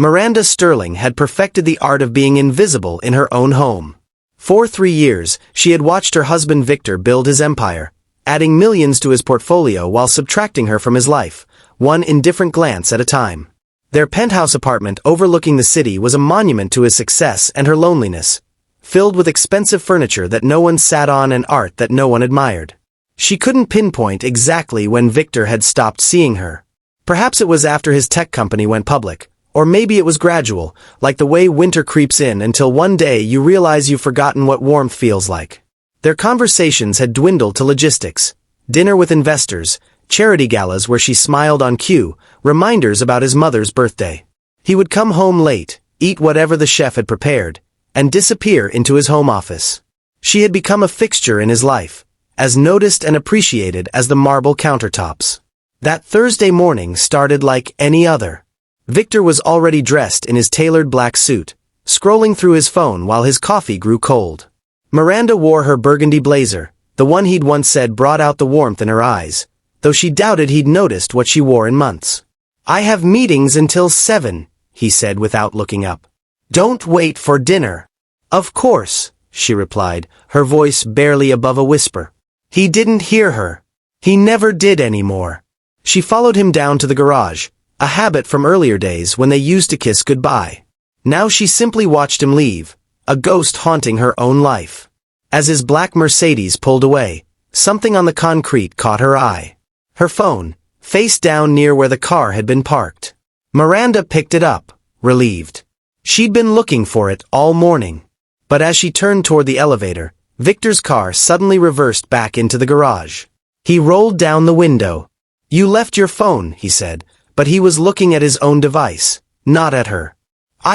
Miranda Sterling had perfected the art of being invisible in her own home. For 3 years, she had watched her husband Victor build his empire, adding millions to his portfolio while subtracting her from his life, one indifferent glance at a time. Their penthouse apartment overlooking the city was a monument to his success and her loneliness, filled with expensive furniture that no one sat on and art that no one admired. She couldn't pinpoint exactly when Victor had stopped seeing her. Perhaps it was after his tech company went public, or maybe it was gradual, like the way winter creeps in until one day you realize you've forgotten what warmth feels like. Their conversations had dwindled to logistics, dinner with investors, charity galas where she smiled on cue, reminders about his mother's birthday. He would come home late, eat whatever the chef had prepared, and disappear into his home office. She had become a fixture in his life, as noticed and appreciated as the marble countertops. That Thursday morning started like any other. Victor was already dressed in his tailored black suit, scrolling through his phone while his coffee grew cold. Miranda wore her burgundy blazer, the one he'd once said brought out the warmth in her eyes, though she doubted he'd noticed what she wore in months. "I have meetings until 7, he said without looking up. "Don't wait for dinner." "Of course," she replied, her voice barely above a whisper. He didn't hear her. He never did anymore. She followed him down to the garage, a habit from earlier days when they used to kiss goodbye. Now she simply watched him leave, a ghost haunting her own life. As his black Mercedes pulled away, something on the concrete caught her eye. Her phone, face down near where the car had been parked. Miranda picked it up, relieved. She'd been looking for it all morning. But as she turned toward the elevator, Victor's car suddenly reversed back into the garage. He rolled down the window. "You left your phone," he said, but he was looking at his own device, not at her.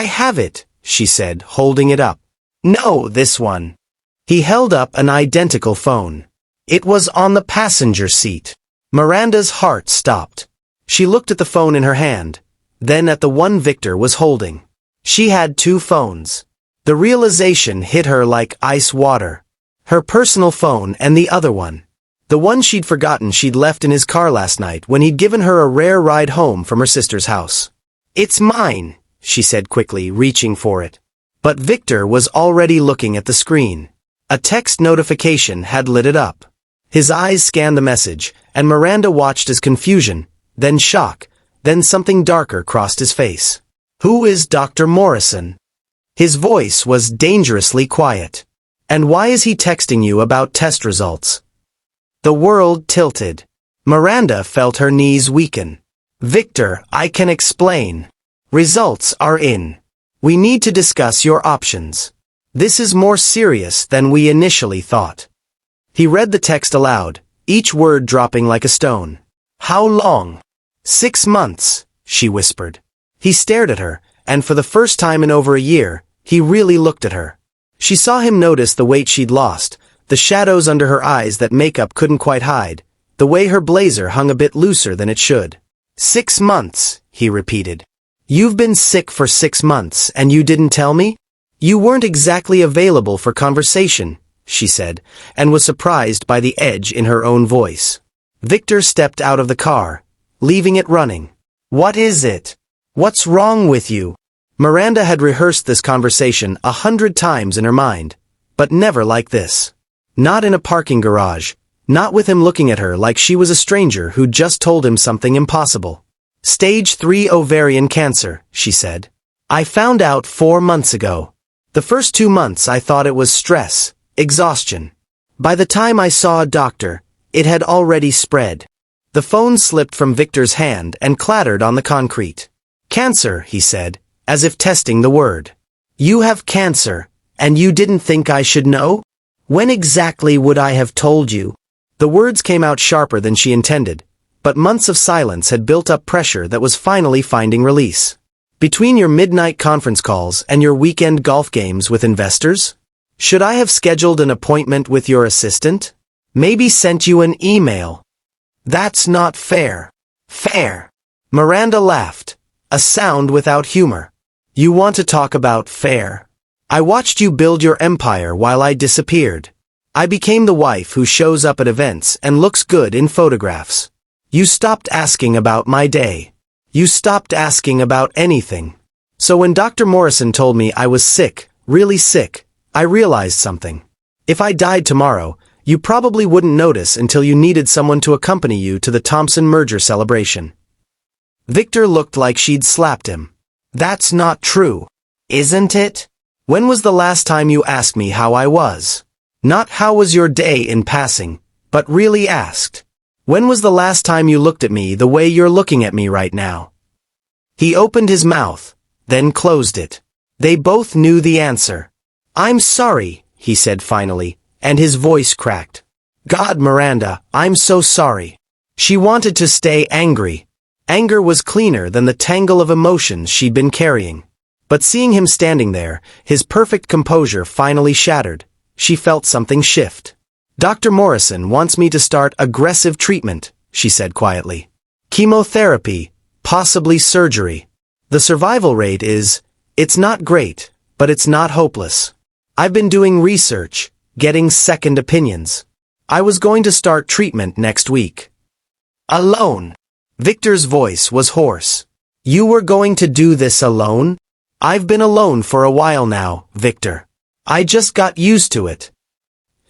"I have it," she said, holding it up. "No, this one." He held up an identical phone. It was on the passenger seat. Miranda's heart stopped. She looked at the phone in her hand, then at the one Victor was holding. She had 2 phones. The realization hit her like ice water. Her personal phone and the other one. The one she'd forgotten she'd left in his car last night when he'd given her a rare ride home from her sister's house. "It's mine," she said quickly, reaching for it. But Victor was already looking at the screen. A text notification had lit it up. His eyes scanned the message, and Miranda watched as confusion, then shock, then something darker crossed his face. "Who is Dr. Morrison?" His voice was dangerously quiet. "And why is he texting you about test results?" The world tilted. Miranda felt her knees weaken. "Victor, I can explain. Results are in. We need to discuss your options. This is more serious than we initially thought." He read the text aloud, each word dropping like a stone. "How long?" "6 months," she whispered. He stared at her, and for the first time in over a year, he really looked at her. She saw him notice the weight she'd lost, the shadows under her eyes that makeup couldn't quite hide, the way her blazer hung a bit looser than it should. "6 months," he repeated. "You've been sick for 6 months and you didn't tell me?" "You weren't exactly available for conversation," she said, and was surprised by the edge in her own voice. Victor stepped out of the car, leaving it running. "What is it? What's wrong with you?" Miranda had rehearsed this conversation 100 times in her mind, but never like this. Not in a parking garage, not with him looking at her like she was a stranger who'd just told him something impossible. "Stage 3 ovarian cancer," she said. "I found out 4 months ago. The first 2 months I thought it was stress, exhaustion. By the time I saw a doctor, it had already spread." The phone slipped from Victor's hand and clattered on the concrete. "Cancer," he said, as if testing the word. "You have cancer, and you didn't think I should know? When exactly would I have told you?" The words came out sharper than she intended, but months of silence had built up pressure that was finally finding release. "Between your midnight conference calls and your weekend golf games with investors? Should I have scheduled an appointment with your assistant? Maybe sent you an email? That's not fair." "Fair." Miranda laughed, a sound without humor. "You want to talk about fair? I watched you build your empire while I disappeared. I became the wife who shows up at events and looks good in photographs. You stopped asking about my day. You stopped asking about anything. So when Dr. Morrison told me I was sick, really sick, I realized something. If I died tomorrow, you probably wouldn't notice until you needed someone to accompany you to the Thompson merger celebration. Victor looked like she'd slapped him. That's not true. Isn't it? When was the last time you asked me how I was? Not how was your day in passing, but really asked. When was the last time you looked at me the way you're looking at me right now? He opened his mouth, then closed it. They both knew the answer. I'm sorry, he said finally, and his voice cracked. God, Miranda, I'm so sorry. She wanted to stay angry. Anger was cleaner than the tangle of emotions she'd been carrying. But seeing him standing there, his perfect composure finally shattered, she felt something shift. Dr. Morrison wants me to start aggressive treatment, she said quietly. Chemotherapy, possibly surgery. The survival rate it's not great, but it's not hopeless. I've been doing research, getting second opinions. I was going to start treatment next week. Alone. Victor's voice was hoarse. You were going to do this alone? I've been alone for a while now, Victor. I just got used to it.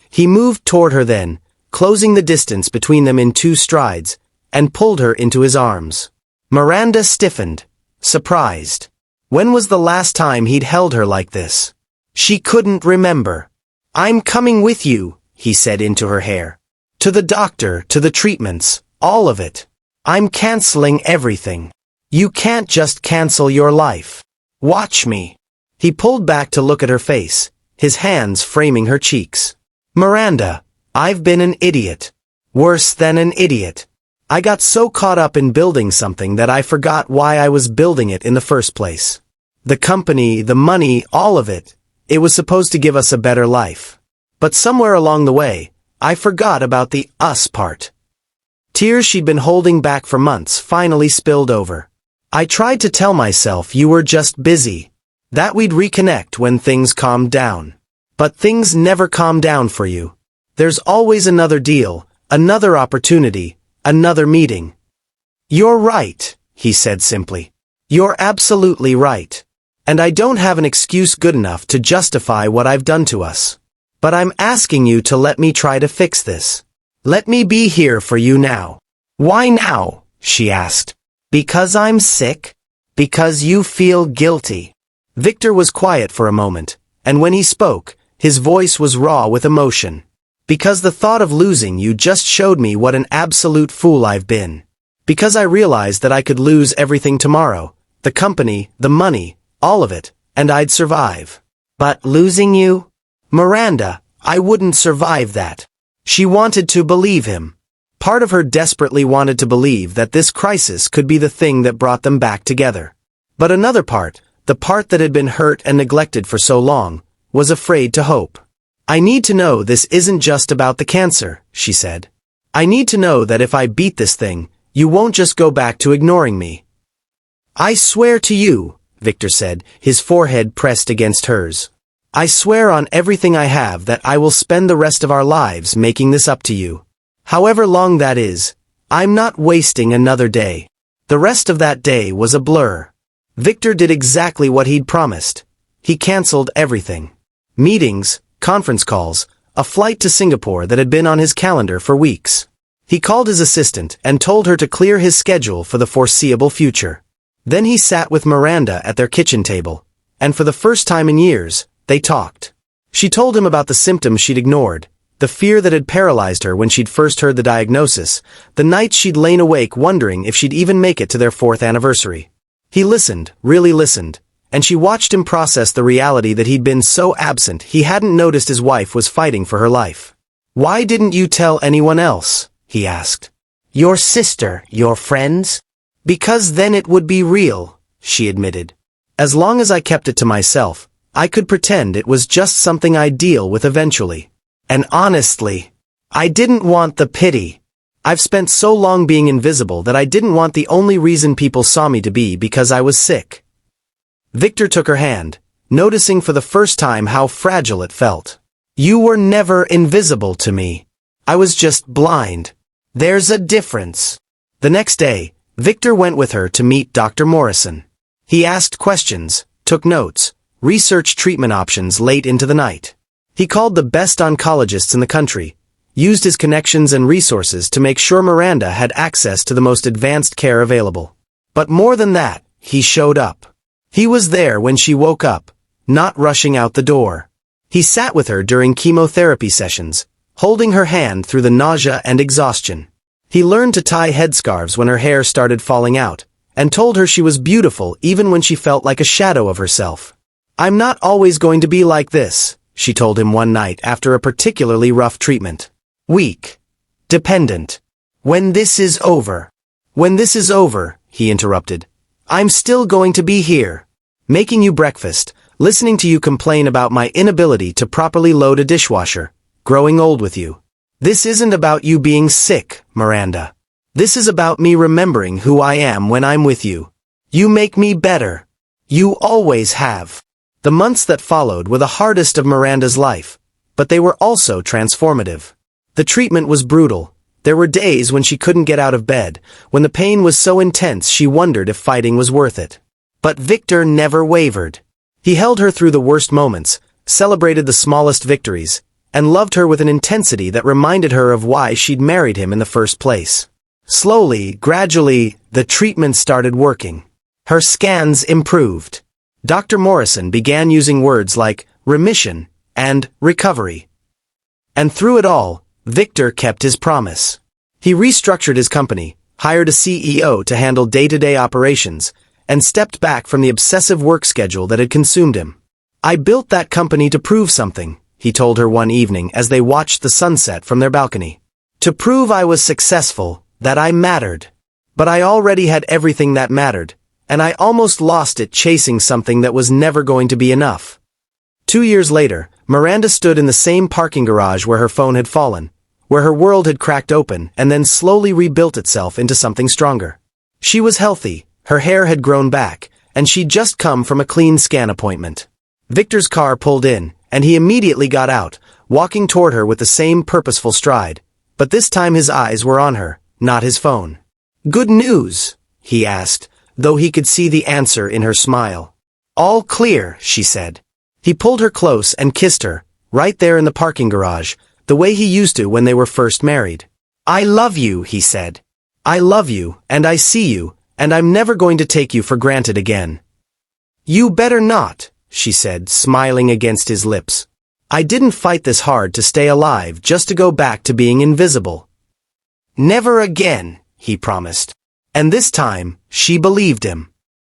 He moved toward her then, closing the distance between them in 2 strides, and pulled her into his arms. Miranda stiffened, surprised. When was the last time he'd held her like this? She couldn't remember. I'm coming with you, he said into her hair. To the doctor, to the treatments, all of it. I'm canceling everything. You can't just cancel your life. Watch me. He pulled back to look at her face, his hands framing her cheeks. Miranda, I've been an idiot. Worse than an idiot. I got so caught up in building something that I forgot why I was building it in the first place. The company, the money, all of it. It was supposed to give us a better life. But somewhere along the way, I forgot about the us part. Tears she'd been holding back for months finally spilled over. I tried to tell myself you were just busy. That we'd reconnect when things calmed down. But things never calm down for you. There's always another deal, another opportunity, another meeting. You're right, he said simply. You're absolutely right. And I don't have an excuse good enough to justify what I've done to us. But I'm asking you to let me try to fix this. Let me be here for you now. Why now? She asked. Because I'm sick? Because you feel guilty. Victor was quiet for a moment, and when he spoke, his voice was raw with emotion. Because the thought of losing you just showed me what an absolute fool I've been. Because I realized that I could lose everything tomorrow, the company, the money, all of it, and I'd survive. But losing you? Miranda, I wouldn't survive that. She wanted to believe him. Part of her desperately wanted to believe that this crisis could be the thing that brought them back together. But another part, the part that had been hurt and neglected for so long, was afraid to hope. I need to know this isn't just about the cancer, she said. I need to know that if I beat this thing, you won't just go back to ignoring me. I swear to you, Victor said, his forehead pressed against hers. I swear on everything I have that I will spend the rest of our lives making this up to you. However long that is, I'm not wasting another day. The rest of that day was a blur. Victor did exactly what he'd promised. He canceled everything. Meetings, conference calls, a flight to Singapore that had been on his calendar for weeks. He called his assistant and told her to clear his schedule for the foreseeable future. Then he sat with Miranda at their kitchen table, and for the first time in years, they talked. She told him about the symptoms she'd ignored, the fear that had paralyzed her when she'd first heard the diagnosis, the nights she'd lain awake wondering if she'd even make it to their 4th anniversary. He listened, really listened, and she watched him process the reality that he'd been so absent he hadn't noticed his wife was fighting for her life. Why didn't you tell anyone else? He asked. Your sister, your friends? Because then it would be real, she admitted. As long as I kept it to myself, I could pretend it was just something I'd deal with eventually. And honestly, I didn't want the pity. I've spent so long being invisible that I didn't want the only reason people saw me to be because I was sick. Victor took her hand, noticing for the first time how fragile it felt. You were never invisible to me. I was just blind. There's a difference. The next day, Victor went with her to meet Dr. Morrison. He asked questions, took notes, researched treatment options late into the night. He called the best oncologists in the country, used his connections and resources to make sure Miranda had access to the most advanced care available. But more than that, he showed up. He was there when she woke up, not rushing out the door. He sat with her during chemotherapy sessions, holding her hand through the nausea and exhaustion. He learned to tie headscarves when her hair started falling out, and told her she was beautiful even when she felt like a shadow of herself. "I'm not always going to be like this," she told him one night after a particularly rough treatment. "Weak. Dependent. When this is over," he interrupted, "I'm still going to be here. Making you breakfast, listening to you complain about my inability to properly load a dishwasher, growing old with you. This isn't about you being sick, Miranda. This is about me remembering who I am when I'm with you. You make me better. You always have." The months that followed were the hardest of Miranda's life, but they were also transformative. The treatment was brutal. There were days when she couldn't get out of bed, when the pain was so intense she wondered if fighting was worth it. But Victor never wavered. He held her through the worst moments, celebrated the smallest victories, and loved her with an intensity that reminded her of why she'd married him in the first place. Slowly, gradually, the treatment started working. Her scans improved. Dr. Morrison began using words like remission and recovery. And through it all, Victor kept his promise. He restructured his company, hired a CEO to handle day-to-day operations, and stepped back from the obsessive work schedule that had consumed him. "I built that company to prove something," he told her one evening as they watched the sunset from their balcony. "To prove I was successful, that I mattered. But I already had everything that mattered, and I almost lost it chasing something that was never going to be enough." 2 years later, Miranda stood in the same parking garage where her phone had fallen, where her world had cracked open and then slowly rebuilt itself into something stronger. She was healthy, her hair had grown back, and she'd just come from a clean scan appointment. Victor's car pulled in, and he immediately got out, walking toward her with the same purposeful stride. But this time his eyes were on her, not his phone. "Good news?" he asked, though he could see the answer in her smile. "All clear," she said. He pulled her close and kissed her, right there in the parking garage, the way he used to when they were first married. "I love you," he said. "I love you, and I see you, and I'm never going to take you for granted again." "You better not," she said, smiling against his lips. "I didn't fight this hard to stay alive just to go back to being invisible." "Never again," he promised. And this time, she believed him.